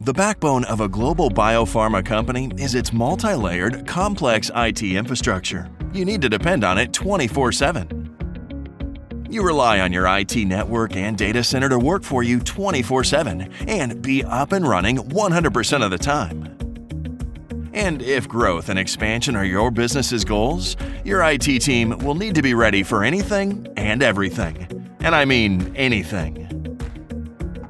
The backbone of a global biopharma company is its multi-layered, complex IT infrastructure. You need to depend on it 24/7. You rely on your IT network and data center to work for you 24/7 and be up and running 100% of the time. And if growth and expansion are your business's goals, your IT team will need to be ready for anything and everything. And I mean anything.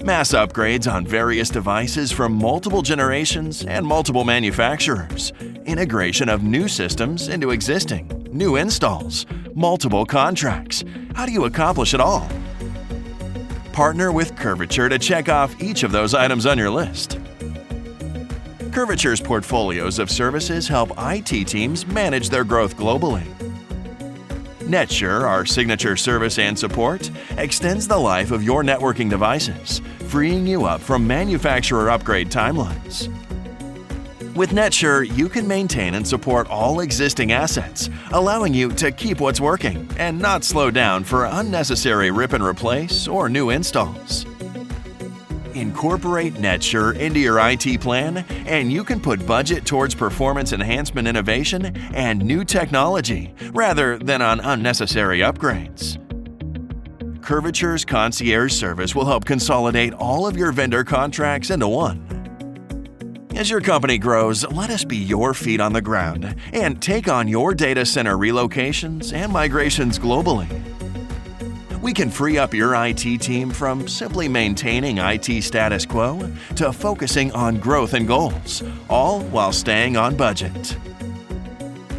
Mass upgrades on various devices from multiple generations and multiple manufacturers, integration of new systems into existing, new installs, multiple contracts. How do you accomplish it all? Partner with Curvature to check off each of those items on your list. Curvature's portfolios of services help IT teams manage their growth globally. NetSure, our signature service and support, extends the life of your networking devices, freeing you up from manufacturer upgrade timelines. With NetSure, you can maintain and support all existing assets, allowing you to keep what's working and not slow down for unnecessary rip and replace or new installs. Incorporate NetSure into your IT plan, and you can put budget towards performance enhancement innovation and new technology rather than on unnecessary upgrades. Curvature's concierge service will help consolidate all of your vendor contracts into one. As your company grows, let us be your feet on the ground and take on your data center relocations and migrations globally. We can free up your IT team from simply maintaining IT status quo to focusing on growth and goals, all while staying on budget.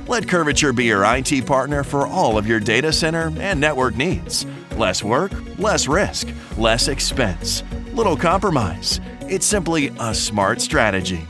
Let Curvature be your IT partner for all of your data center and network needs. Less work, less risk, less expense, little compromise. It's simply a smart strategy.